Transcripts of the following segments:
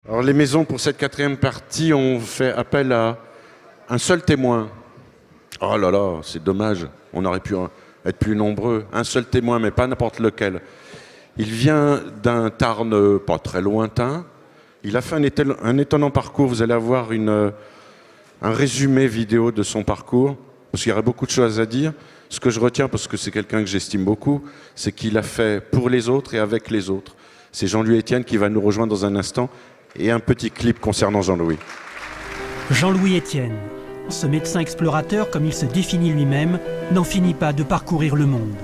Alors les maisons pour cette quatrième partie ont fait appel à un seul témoin. Oh là là, c'est dommage, on aurait pu être plus nombreux. Un seul témoin, mais pas n'importe lequel. Il vient d'un Tarn pas très lointain. Il a fait un étonnant parcours. Vous allez avoir un résumé vidéo de son parcours, parce qu'il y aurait beaucoup de choses à dire. Ce que je retiens, parce que c'est quelqu'un que j'estime beaucoup, c'est qu'il a fait pour les autres et avec les autres. C'est Jean-Louis Etienne qui va nous rejoindre dans un instant, et un petit clip concernant Jean-Louis. Jean-Louis Etienne, ce médecin explorateur, comme il se définit lui-même, n'en finit pas de parcourir le monde.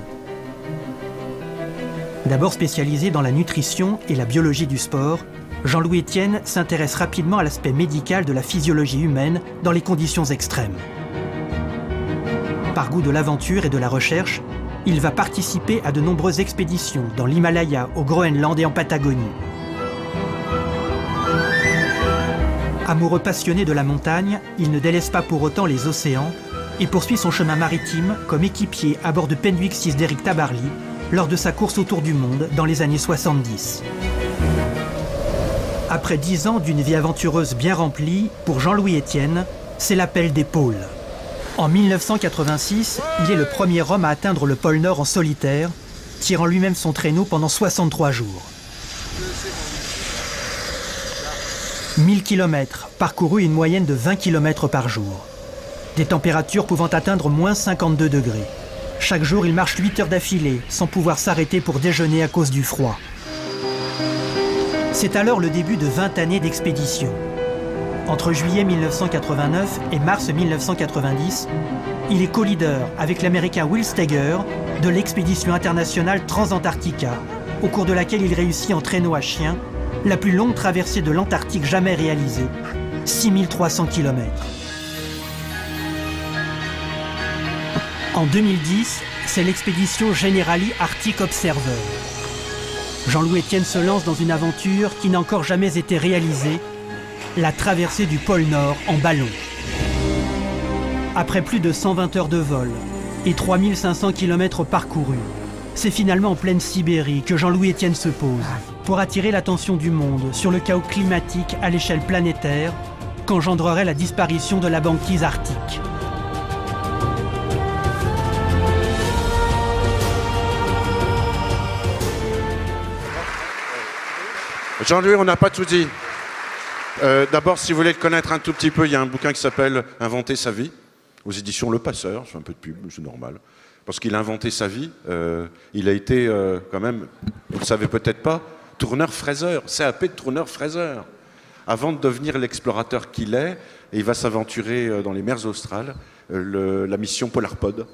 D'abord spécialisé dans la nutrition et la biologie du sport, Jean-Louis Etienne s'intéresse rapidement à l'aspect médical de la physiologie humaine dans les conditions extrêmes. Par goût de l'aventure et de la recherche, il va participer à de nombreuses expéditions dans l'Himalaya, au Groenland et en Patagonie. Amoureux passionné de la montagne, il ne délaisse pas pour autant les océans et poursuit son chemin maritime comme équipier à bord de Penwick 6 d'Eric Tabarly lors de sa course autour du monde dans les années 70. Après 10 ans d'une vie aventureuse bien remplie, pour Jean-Louis Etienne, c'est l'appel des pôles. En 1986, il est le premier homme à atteindre le pôle Nord en solitaire, tirant lui-même son traîneau pendant 63 jours. 1000 km, parcourus une moyenne de 20 km par jour. Des températures pouvant atteindre moins 52 degrés. Chaque jour, il marche 8 heures d'affilée, sans pouvoir s'arrêter pour déjeuner à cause du froid. C'est alors le début de 20 années d'expédition. Entre juillet 1989 et mars 1990, il est co-leader avec l'Américain Will Steger de l'expédition internationale Transantarctica, au cours de laquelle il réussit en traîneau à chien la plus longue traversée de l'Antarctique jamais réalisée, 6300 km. En 2010, c'est l'expédition Generali Arctic Observer. Jean-Louis Etienne se lance dans une aventure qui n'a encore jamais été réalisée, la traversée du pôle Nord en ballon. Après plus de 120 heures de vol et 3500 km parcourus, c'est finalement en pleine Sibérie que Jean-Louis Etienne se pose pour attirer l'attention du monde sur le chaos climatique à l'échelle planétaire qu'engendrerait la disparition de la banquise arctique. Jean-Louis, on n'a pas tout dit. D'abord, si vous voulez le connaître un tout petit peu, il y a un bouquin qui s'appelle « Inventer sa vie » aux éditions Le Passeur. C'est un peu de pub, c'est normal. Parce qu'il a inventé sa vie. Il a été quand même, vous ne le savez peut-être pas, tourneur-fraiseur, CAP de tourneur-fraiseur. Avant de devenir l'explorateur qu'il est, et il va s'aventurer dans les mers australes, la mission Polarpod,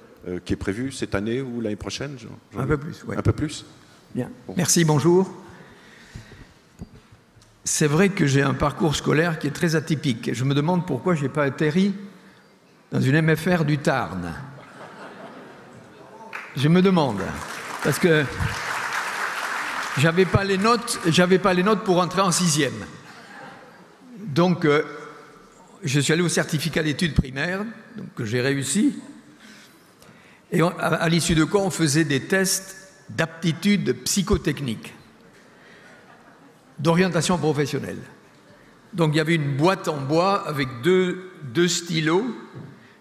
qui est prévue cette année ou l'année prochaine. Un peu plus, oui. Un peu plus. Bien. Bon. Merci, bonjour. C'est vrai que j'ai un parcours scolaire qui est très atypique. Je me demande pourquoi je n'ai pas atterri dans une MFR du Tarn. Je me demande, parce que j'avais pas les notes pour entrer en 6e. Donc, je suis allé au certificat d'études primaires, donc, que j'ai réussi. Et à l'issue de quoi, on faisait des tests d'aptitude psychotechnique, d'orientation professionnelle. Donc, il y avait une boîte en bois avec deux stylos,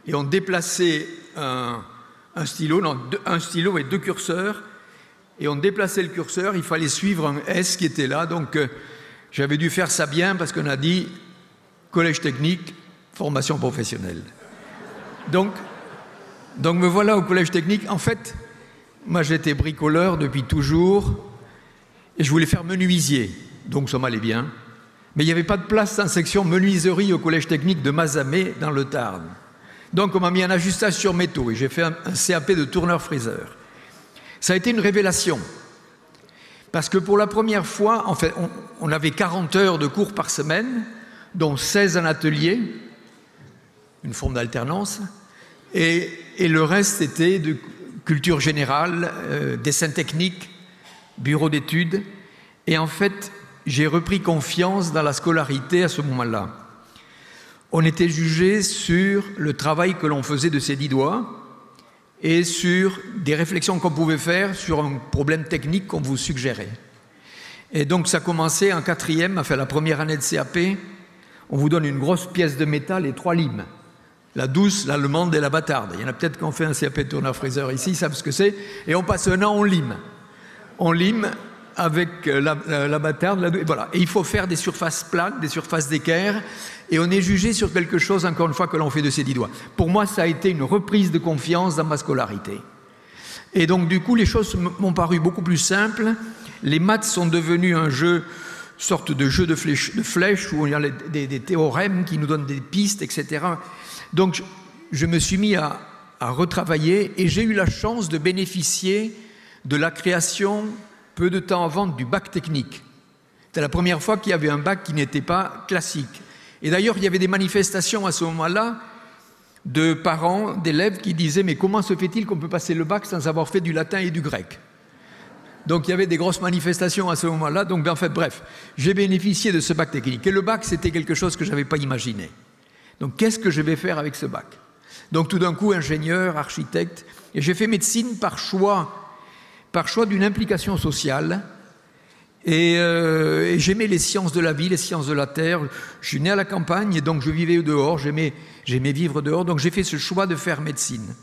et on déplaçait un stylo et deux curseurs, et on déplaçait le curseur, il fallait suivre un S qui était là, donc j'avais dû faire ça bien parce qu'on a dit collège technique, formation professionnelle. Donc me voilà au collège technique. En fait, moi j'étais bricoleur depuis toujours, et je voulais faire menuisier, donc ça m'allait bien, mais il n'y avait pas de place en section menuiserie au collège technique de Mazamet dans le Tarn. Donc on m'a mis un ajustage sur métaux et j'ai fait un CAP de tourneur-fraiseur. Ça a été une révélation. Parce que pour la première fois, en fait, on avait 40 heures de cours par semaine, dont 16 en atelier, une forme d'alternance, et le reste était de culture générale, dessin technique, bureau d'études. Et en fait, j'ai repris confiance dans la scolarité à ce moment-là. On était jugé sur le travail que l'on faisait de ses 10 doigts et sur des réflexions qu'on pouvait faire sur un problème technique qu'on vous suggérait. Et donc ça commençait en 4e, enfin la première année de CAP, on vous donne une grosse pièce de métal et 3 limes. La douce, l'allemande et la bâtarde. Il y en a peut-être qui ont fait un CAP tourneur-fraiseur ici, ils savent ce que c'est. Et on passe un an, on lime. On lime avec la bâtarde, la douce, et voilà. Et il faut faire des surfaces plates, des surfaces d'équerre, et on est jugé sur quelque chose, encore une fois, que l'on fait de ses 10 doigts. Pour moi, ça a été une reprise de confiance dans ma scolarité. Et donc, du coup, les choses m'ont paru beaucoup plus simples. Les maths sont devenus un jeu, sorte de jeu de flèches où il y a des théorèmes qui nous donnent des pistes, etc. Donc, je me suis mis à retravailler et j'ai eu la chance de bénéficier de la création, peu de temps avant, du bac technique. C'était la première fois qu'il y avait un bac qui n'était pas classique. Et d'ailleurs, il y avait des manifestations à ce moment-là de parents, d'élèves qui disaient « Mais comment se fait-il qu'on peut passer le bac sans avoir fait du latin et du grec ?» Donc il y avait des grosses manifestations à ce moment-là. Donc en fait, bref, j'ai bénéficié de ce bac technique. Et le bac, c'était quelque chose que je n'avais pas imaginé. Donc qu'est-ce que je vais faire avec ce bac? Donc tout d'un coup, ingénieur, architecte. Et j'ai fait médecine par choix d'une implication sociale. Et j'aimais les sciences de la vie, les sciences de la terre. Je suis né à la campagne et donc je vivais dehors, j'aimais vivre dehors. Donc j'ai fait ce choix de faire médecine.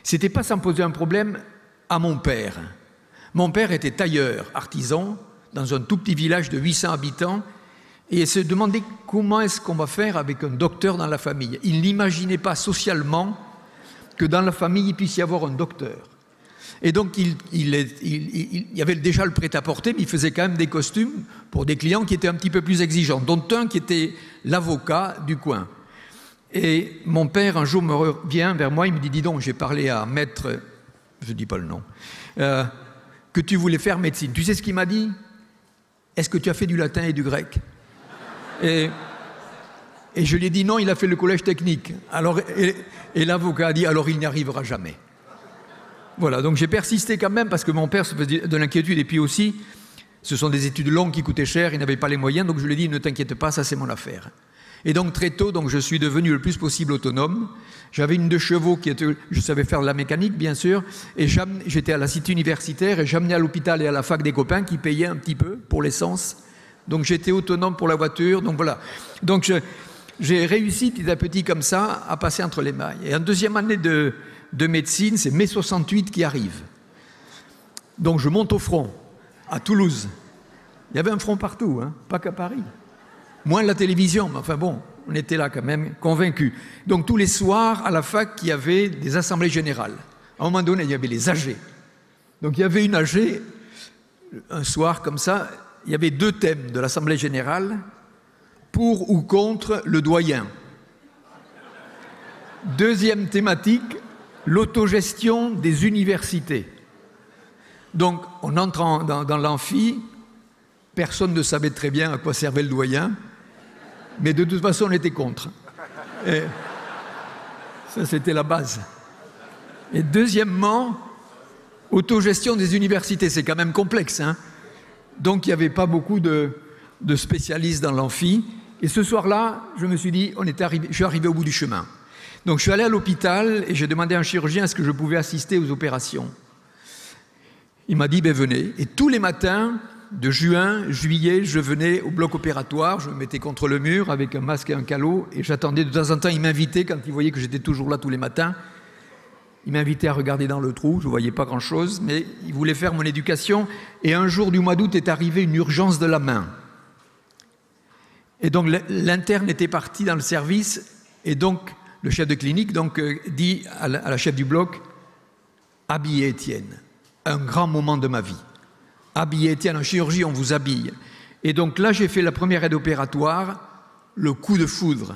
C'était pas sans poser un problème à mon père. Mon père était tailleur, artisan, dans un tout petit village de 800 habitants. Et il se demandait comment est-ce qu'on va faire avec un docteur dans la famille. Il n'imaginait pas socialement que dans la famille, il puisse y avoir un docteur. Et donc, il y avait déjà le prêt-à-porter, mais il faisait quand même des costumes pour des clients qui étaient un petit peu plus exigeants, dont un qui était l'avocat du coin. Et mon père, un jour, me revient vers moi, il me dit « Dis donc, j'ai parlé à maître, je ne dis pas le nom, que tu voulais faire médecine. Tu sais ce qu'il m'a dit? Est-ce que tu as fait du latin et du grec ?» Et je lui ai dit « Non, il a fait le collège technique. » Et l'avocat a dit « Alors il n'y arrivera jamais. » Voilà, donc j'ai persisté quand même parce que mon père se faisait de l'inquiétude et puis aussi, ce sont des études longues qui coûtaient cher, il n'avait pas les moyens, donc je lui ai dit « Ne t'inquiète pas, ça c'est mon affaire. » Et donc très tôt, donc, je suis devenu le plus possible autonome. J'avais une 2 chevaux je savais faire de la mécanique bien sûr, et j'étais à la cité universitaire et j'amenais à l'hôpital et à la fac des copains qui payaient un petit peu pour l'essence. Donc j'étais autonome pour la voiture, donc voilà. Donc j'ai réussi petit à petit comme ça à passer entre les mailles. Et en 2e année de médecine, c'est mai 68 qui arrive. Donc je monte au front, à Toulouse. Il y avait un front partout, hein, pas qu'à Paris. Moins la télévision, mais enfin bon, on était là quand même, convaincus. Donc tous les soirs, à la fac, il y avait des assemblées générales. À un moment donné, il y avait les AG. Donc il y avait une AG, un soir comme ça, il y avait 2 thèmes de l'assemblée générale, pour ou contre le doyen. 2e thématique, l'autogestion des universités. Donc on entre dans l'amphi, personne ne savait très bien à quoi servait le doyen, mais de toute façon on était contre. Et ça c'était la base. Et deuxièmement, autogestion des universités, c'est quand même complexe, hein. Donc il n'y avait pas beaucoup de spécialistes dans l'amphi. Et ce soir-là, je me suis dit, je suis arrivé au bout du chemin. Donc je suis allé à l'hôpital et j'ai demandé à un chirurgien est-ce que je pouvais assister aux opérations. Il m'a dit, ben venez. Et tous les matins, de juin, juillet, je venais au bloc opératoire, je me mettais contre le mur avec un masque et un calot et j'attendais de temps en temps, il m'invitait, quand il voyait que j'étais toujours là tous les matins, il m'invitait à regarder dans le trou, je ne voyais pas grand-chose, mais il voulait faire mon éducation. Et un jour du mois d'août est arrivée une urgence de la main. Et donc l'interne était parti dans le service et donc le chef de clinique dit à la chef du bloc « Habillez Étienne, un grand moment de ma vie. Habillez Étienne, en chirurgie, on vous habille. » Et donc là, j'ai fait la première aide opératoire, le coup de foudre.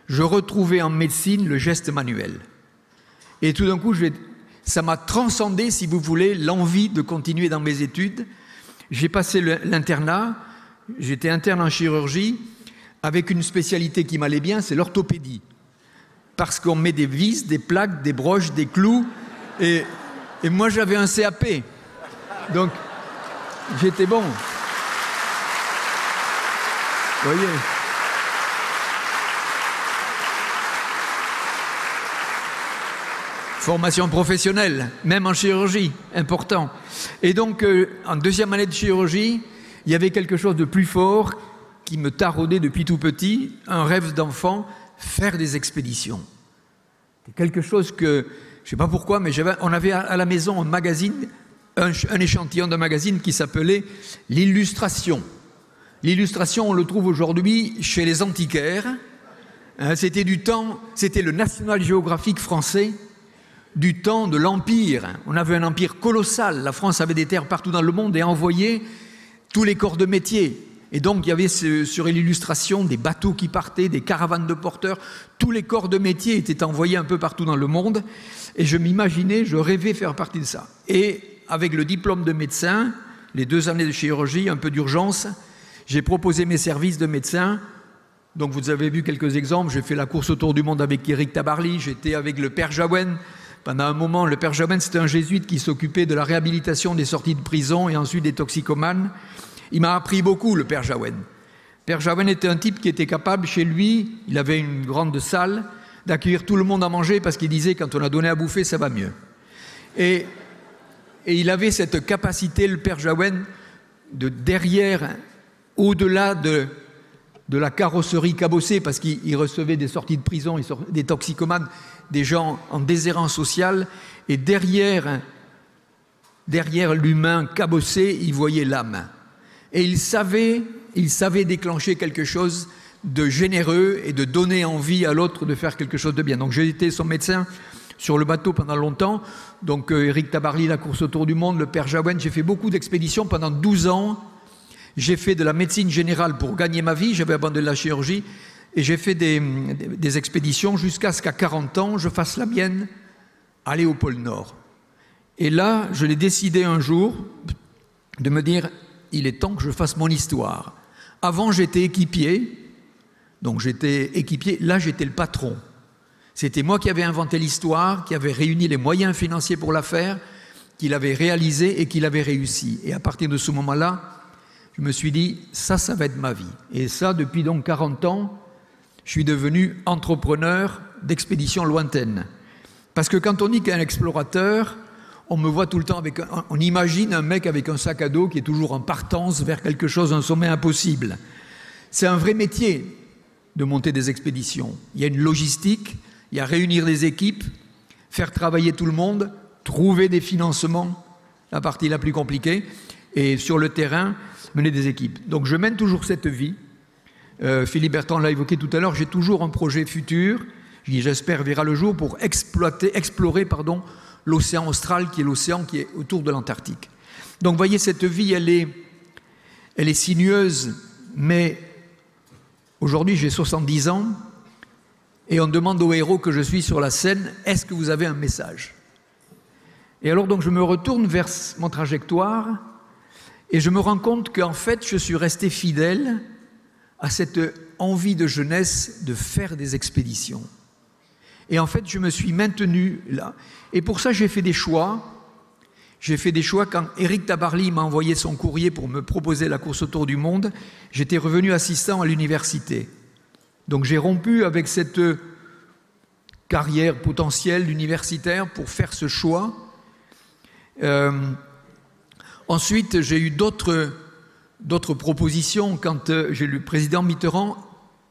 Je retrouvais en médecine le geste manuel. Et tout d'un coup, ça m'a transcendé, si vous voulez, l'envie de continuer dans mes études. J'ai passé l'internat, j'étais interne en chirurgie, avec une spécialité qui m'allait bien, c'est l'orthopédie. Parce qu'on met des vis, des plaques, des broches, des clous. Et moi, j'avais un CAP. Donc, j'étais bon. Vous voyez ? Formation professionnelle, même en chirurgie, important. Et donc, en 2e année de chirurgie, il y avait quelque chose de plus fort qui me taraudait depuis tout petit, un rêve d'enfant, faire des expéditions. C'est quelque chose que, je ne sais pas pourquoi, mais on avait à la maison un magazine, un échantillon d'un magazine qui s'appelait l'Illustration. L'Illustration, on le trouve aujourd'hui chez les antiquaires. C'était le National Geographic français du temps de l'Empire. On avait un empire colossal. La France avait des terres partout dans le monde et envoyait tous les corps de métier. Et donc, il y avait sur l'Illustration des bateaux qui partaient, des caravanes de porteurs. Tous les corps de métier étaient envoyés un peu partout dans le monde. Et je m'imaginais, je rêvais faire partie de ça. Et avec le diplôme de médecin, les 2 années de chirurgie, un peu d'urgence, j'ai proposé mes services de médecin. Donc, vous avez vu quelques exemples. J'ai fait la course autour du monde avec Éric Tabarly. J'étais avec le père Jaouen. Pendant un moment, le père Jaouen, c'était un jésuite qui s'occupait de la réhabilitation des sorties de prison et ensuite des toxicomanes. Il m'a appris beaucoup, le père Jaouen. Père Jaouen était un type qui était capable, chez lui, il avait une grande salle, d'accueillir tout le monde à manger parce qu'il disait, quand on a donné à bouffer, ça va mieux. Et il avait cette capacité, le père Jaouen, de derrière, au-delà de la carrosserie cabossée, parce qu'il recevait des sorties de prison, des toxicomanes, des gens en déshérence sociale, et derrière l'humain cabossé, il voyait l'âme. Et il savait déclencher quelque chose de généreux et de donner envie à l'autre de faire quelque chose de bien. Donc j'ai été son médecin sur le bateau pendant longtemps. Donc Éric Tabarly, la course autour du monde, le père Jaouen, j'ai fait beaucoup d'expéditions pendant 12 ans. J'ai fait de la médecine générale pour gagner ma vie, j'avais abandonné la chirurgie, et j'ai fait des expéditions jusqu'à ce qu'à 40 ans, je fasse la mienne, aller au pôle Nord. Et là, je l'ai décidé un jour de me dire, il est temps que je fasse mon histoire. Avant, j'étais équipier, là j'étais le patron. C'était moi qui avais inventé l'histoire, qui avait réuni les moyens financiers pour la faire, qui l'avait réalisé et qui l'avait réussi. Et à partir de ce moment-là, je me suis dit, ça va être ma vie. Et ça, depuis donc 40 ans, je suis devenu entrepreneur d'expéditions lointaines. Parce que quand on dit qu'un explorateur, on me voit tout le temps on imagine un mec avec un sac à dos qui est toujours en partance vers quelque chose, un sommet impossible. C'est un vrai métier de monter des expéditions. Il y a une logistique, il y a réunir des équipes, faire travailler tout le monde, trouver des financements, la partie la plus compliquée, et sur le terrain, mener des équipes. Donc je mène toujours cette vie. Philippe Bertrand l'a évoqué tout à l'heure, j'ai toujours un projet futur, j'espère verra le jour, pour explorer l'océan austral, qui est l'océan qui est autour de l'Antarctique. Donc vous voyez, cette vie, elle est sinueuse, mais aujourd'hui j'ai 70 ans, et on demande aux héros que je suis sur la scène, est-ce que vous avez un message? Et alors donc je me retourne vers mon trajectoire, et je me rends compte qu'en fait, je suis resté fidèle à cette envie de jeunesse de faire des expéditions. Et en fait, je me suis maintenu là. Et pour ça, j'ai fait des choix. J'ai fait des choix quand Éric Tabarly m'a envoyé son courrier pour me proposer la course autour du monde. J'étais revenu assistant à l'université. Donc j'ai rompu avec cette carrière potentielle universitaire pour faire ce choix. Ensuite, j'ai eu d'autres propositions quand le président Mitterrand,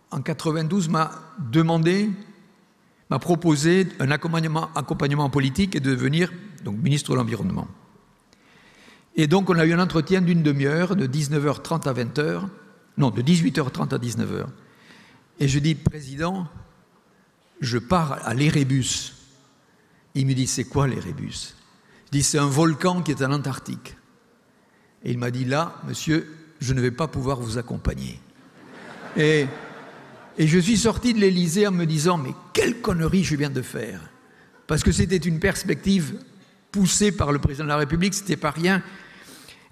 en 92, m'a proposé un accompagnement politique et de devenir donc, ministre de l'Environnement. Et donc, on a eu un entretien d'une demi-heure, de 19h30 à 20h, non, de 18h30 à 19h. Et je dis, président, je pars à l'Érébus. Il me dit, c'est quoi l'Érébus? Je dis, c'est un volcan qui est en Antarctique. Et il m'a dit, là, monsieur, je ne vais pas pouvoir vous accompagner. Et je suis sorti de l'Élysée en me disant, mais quelle connerie je viens de faire. Parce que c'était une perspective poussée par le président de la République, c'était pas rien.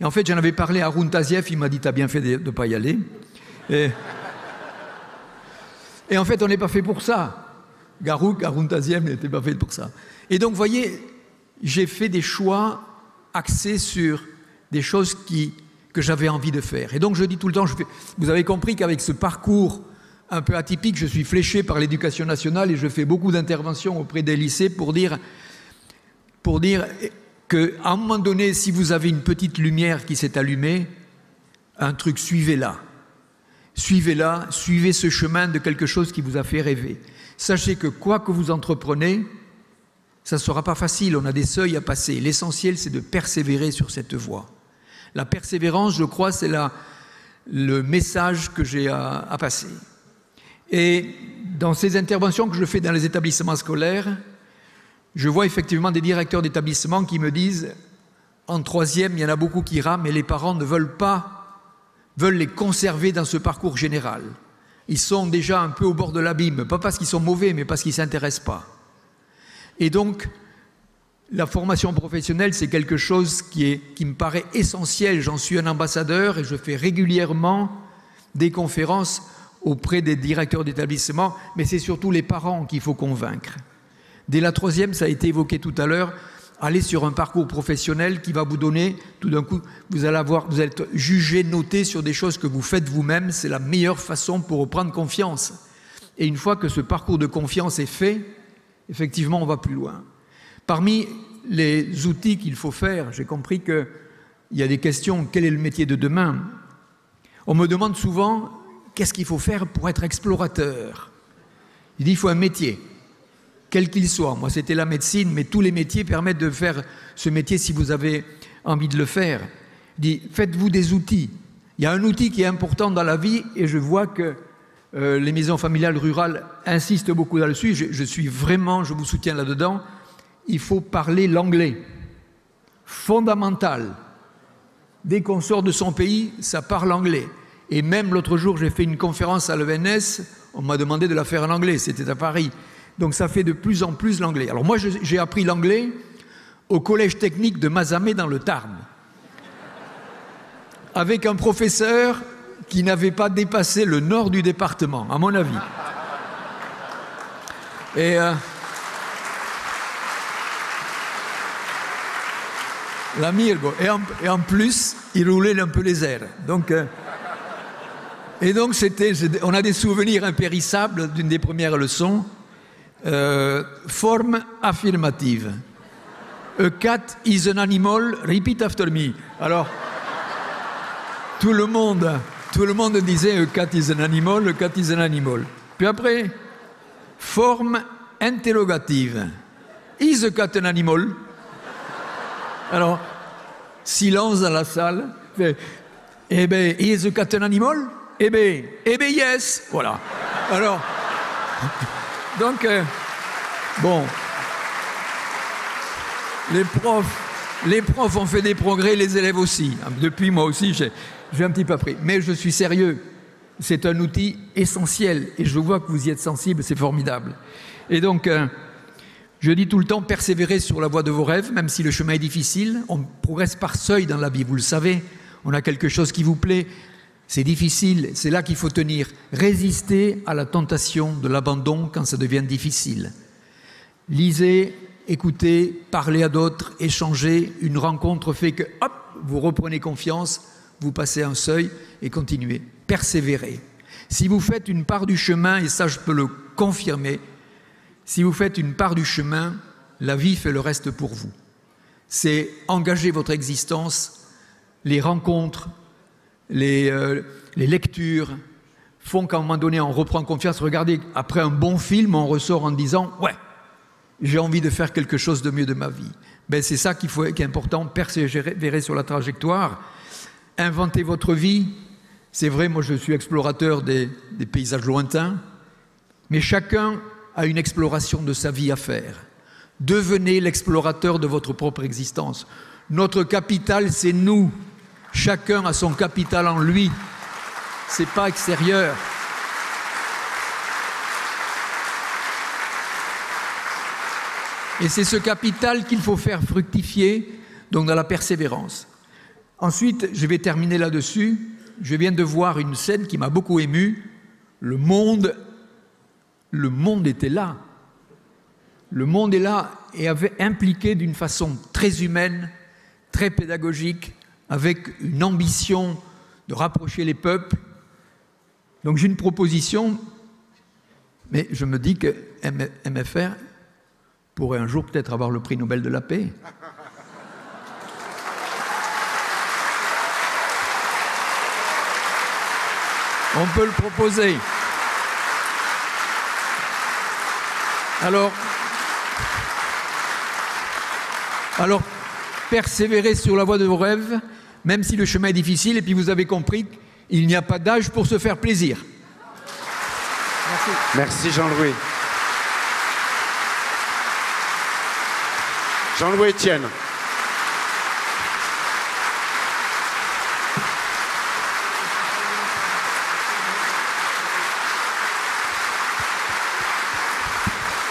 Et en fait, j'en avais parlé à Haroun Tazieff, il m'a dit, t'as bien fait de ne pas y aller. Et en fait, on n'est pas fait pour ça. Haroun Tazieff n'était pas fait pour ça. Et donc, vous voyez, j'ai fait des choix axés sur des choses que j'avais envie de faire. Et donc, je dis tout le temps, vous avez compris qu'avec ce parcours un peu atypique, je suis fléché par l'éducation nationale et je fais beaucoup d'interventions auprès des lycées pour dire qu'à un moment donné, si vous avez une petite lumière qui s'est allumée, un truc, suivez-la. Suivez-la, suivez ce chemin de quelque chose qui vous a fait rêver. Sachez que quoi que vous entreprenez, ça ne sera pas facile, on a des seuils à passer. L'essentiel, c'est de persévérer sur cette voie. La persévérance, je crois, c'est le message que j'ai à passer. Et dans ces interventions que je fais dans les établissements scolaires, je vois effectivement des directeurs d'établissements qui me disent « En troisième, il y en a beaucoup qui rament et les parents ne veulent les conserver dans ce parcours général. Ils sont déjà un peu au bord de l'abîme, pas parce qu'ils sont mauvais, mais parce qu'ils ne s'intéressent pas. » Et donc, la formation professionnelle, c'est quelque chose qui me paraît essentiel. J'en suis un ambassadeur et je fais régulièrement des conférences auprès des directeurs d'établissement, mais c'est surtout les parents qu'il faut convaincre. Dès la troisième, ça a été évoqué tout à l'heure, allez sur un parcours professionnel qui va vous donner, tout d'un coup, vous allez être jugé, noté sur des choses que vous faites vous-même. C'est la meilleure façon pour reprendre confiance. Et une fois que ce parcours de confiance est fait, effectivement, on va plus loin. Parmi les outils qu'il faut faire, j'ai compris qu'il y a des questions. Quel est le métier de demain? On me demande souvent, qu'est-ce qu'il faut faire pour être explorateur? Il dit, il faut un métier, quel qu'il soit. Moi, c'était la médecine, mais tous les métiers permettent de faire ce métier si vous avez envie de le faire. Il dit, faites-vous des outils. Il y a un outil qui est important dans la vie, et je vois que les maisons familiales rurales insistent beaucoup là-dessus. Je vous soutiens là-dedans. Il faut parler l'anglais. Fondamental. Dès qu'on sort de son pays, ça parle anglais. Et même l'autre jour, j'ai fait une conférence à l'ENS, on m'a demandé de la faire en anglais, c'était à Paris. Donc ça fait de plus en plus l'anglais. Alors moi, j'ai appris l'anglais au collège technique de Mazamet dans le Tarn, avec un professeur qui n'avait pas dépassé le nord du département, à mon avis. Et l'amigo. Et en plus, il roulait un peu les airs. Donc, on a des souvenirs impérissables d'une des premières leçons. Forme affirmative. A cat is an animal, repeat after me. Alors, tout le monde disait a cat is an animal, a cat is an animal. Puis après, forme interrogative. Is a cat an animal? Alors, silence dans la salle. Eh bien, is a cat an animal? Eh bien, yes. Voilà. Alors, donc, bon, les profs ont fait des progrès, les élèves aussi. Depuis, moi aussi, j'ai un petit peu appris. Mais je suis sérieux. C'est un outil essentiel. Et je vois que vous y êtes sensible, c'est formidable. Et donc, je dis tout le temps, persévérez sur la voie de vos rêves, même si le chemin est difficile. On progresse par seuil dans la vie, vous le savez. On a quelque chose qui vous plaît. C'est difficile, c'est là qu'il faut tenir. Résister à la tentation de l'abandon quand ça devient difficile. Lisez, écoutez, parlez à d'autres, échangez. Une rencontre fait que, hop, vous reprenez confiance, vous passez un seuil et continuez. Persévérez. Si vous faites une part du chemin, et ça je peux le confirmer, si vous faites une part du chemin, la vie fait le reste pour vous. C'est engager votre existence, les rencontres, les lectures font qu'à un moment donné, on reprend confiance. Regardez, après un bon film, on ressort en disant « Ouais, j'ai envie de faire quelque chose de mieux de ma vie. » Ben, c'est ça qui est important, persévérer sur la trajectoire. Inventez votre vie. C'est vrai, moi je suis explorateur des paysages lointains, mais chacun a une exploration de sa vie à faire. Devenez l'explorateur de votre propre existence. Notre capital, c'est nous. Chacun a son capital en lui. Ce n'est pas extérieur. Et c'est ce capital qu'il faut faire fructifier, donc dans la persévérance. Ensuite, je vais terminer là-dessus. Je viens de voir une scène qui m'a beaucoup ému. Le monde était là. Le monde est là et avait impliqué d'une façon très humaine, très pédagogique, avec une ambition de rapprocher les peuples. Donc j'ai une proposition, mais je me dis que MFR pourrait un jour peut-être avoir le prix Nobel de la paix. On peut le proposer. Alors, persévérez sur la voie de vos rêves, même si le chemin est difficile, et puis vous avez compris qu'il n'y a pas d'âge pour se faire plaisir. Merci. Merci Jean-Louis. Jean-Louis Etienne.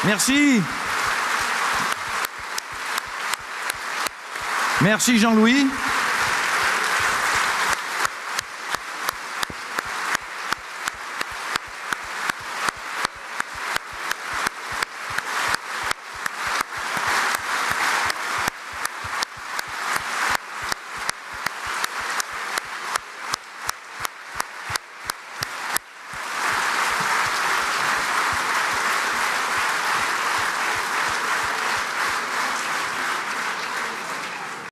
Merci. Merci Jean-Louis.